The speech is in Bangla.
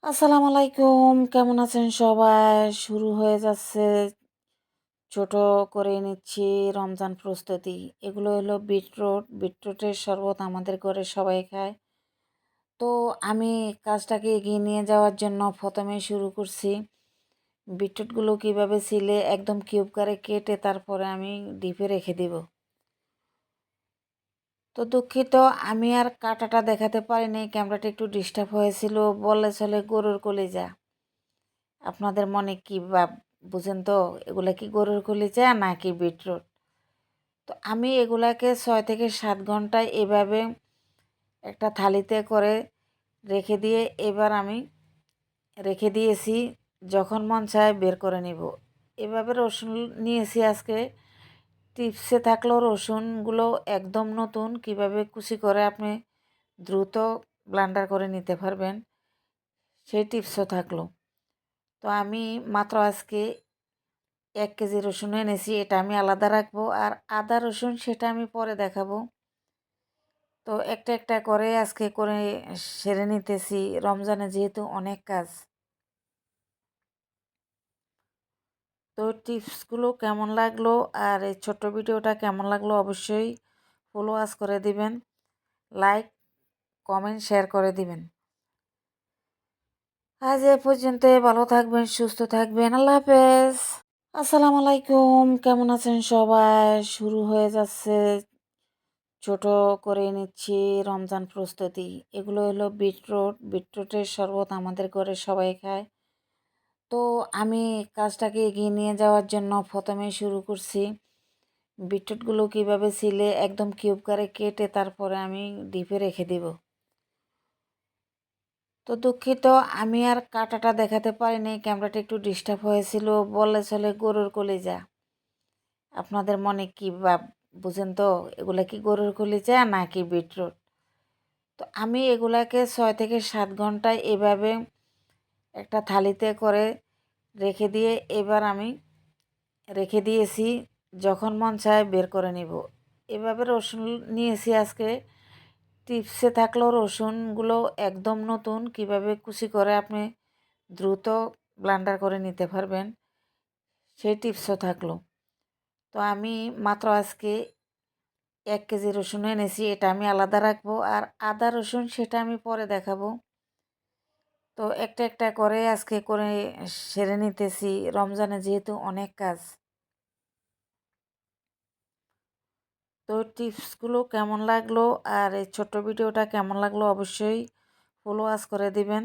আসসালামু আলাইকুম। কেমন আছেন সবাই? শুরু হয়ে যাচ্ছে ছোট করে নিচ্ছি রমজান প্রস্তুতি। এগুলো হলো বিটরুট। বিটরুটের শরবত আমাদের ঘরে সবাই খায়। তো আমি কাজটাকে এগিয়ে নিয়ে যাওয়ার জন্য ১ম এই শুরু করছি। বিটরুটগুলো কীভাবে ছিলে একদম কিউব করে কেটে তারপরে আমি ডিপে রেখে দিব। তো দুঃখিত, আমি আর কাটাটা দেখাতে পারিনি। ক্যামেরাটা একটু ডিস্টার্ব হয়েছিল। বললে চলে গরুর কলিজা। আপনাদের মনে কি ভাব বুঝেন তো? এগুলা কি গরুর কলিজা নাকি বিটরুট? তো আমি এগুলাকে ৬ থেকে ৭ ঘন্টা এভাবে একটা থালিতে করে রেখে দিয়ে এবার আমি রেখে দিয়েছি। যখন মন চায় বের করে নিব। এভাবে রসুন নিয়েছি আজকে। টিপসে থাকলেও রসুনগুলো একদম নতুন। কিভাবে কুচি করে আপনি দ্রুত ব্লেন্ডার করে নিতে পারবেন, সেই টিপসও থাকলো। তো আমি মাত্র আজকে ১ কেজি রসুন এনেছি, এটা আমি আলাদা রাখবো। আর আদা রসুন সেটা আমি পরে দেখাবো। তো একটা একটা করে আজকে করে সেরে নিতেছি, রমজানে যেহেতু অনেক কাজ। তো টিপসগুলো কেমন লাগলো আর এই ছোট্ট ভিডিওটা কেমন লাগলো অবশ্যই ফলো আস করে দিবেন, লাইক কমেন্ট শেয়ার করে দিবেন। আজ এ পর্যন্ত, ভালো থাকবেন, সুস্থ থাকবেন, আল্লাহ হাফেজ। আসসালামু আলাইকুম। কেমন আছেন সবাই? শুরু হয়ে যাচ্ছে ছোট করে নিচ্ছি রমজান প্রস্তুতি। এগুলো হলো বিটরুট। বিটরুটের শরবত আমাদের ঘরে সবাই খায়। তো আমি কাজটাকে এগিয়ে নিয়ে যাওয়ার জন্য ১ম এই শুরু করছি। বিটরুটগুলো কীভাবে ছিলে একদম কিউব করে কেটে তারপরে আমি ডিপে রেখে দিব। তো দুঃখিত, আমি আর কাটাটা দেখাতে পারিনি। ক্যামেরাটা একটু ডিস্টার্ব হয়েছিল। বললে চলে গরুর কলিজা। আপনাদের মনে কি ভাব বুঝেন তো? এগুলা কি গরুর কলিজা নাকি বিটরুট? তো আমি এগুলাকে ৬ থেকে ৭ ঘন্টা এভাবে একটা থালিতে করে রেখে দিয়ে এবার আমি রেখে দিয়েছি। যখন মন চায় বের করে নিব। এভাবে রসুন নিয়েছি আজকে। টিপসে থাকলেও রসুনগুলো একদম নতুন। কিভাবে কুচি করে আপনি দ্রুত ব্লেন্ডার করে নিতে পারবেন, সেই টিপসও থাকলো। তো আমি মাত্র আজকে ১ কেজি রসুন এনেছি, এটা আমি আলাদা রাখবো। আর আদা রসুন সেটা আমি পরে দেখাবো। তো একটা একটা করে আজকে করে সেরে নিতেছি, রমজানে যেহেতু অনেক কাজ। তো টিপসগুলো কেমন লাগলো আর এই ছোট্ট ভিডিওটা কেমন লাগলো অবশ্যই ফলো আস করে দিবেন,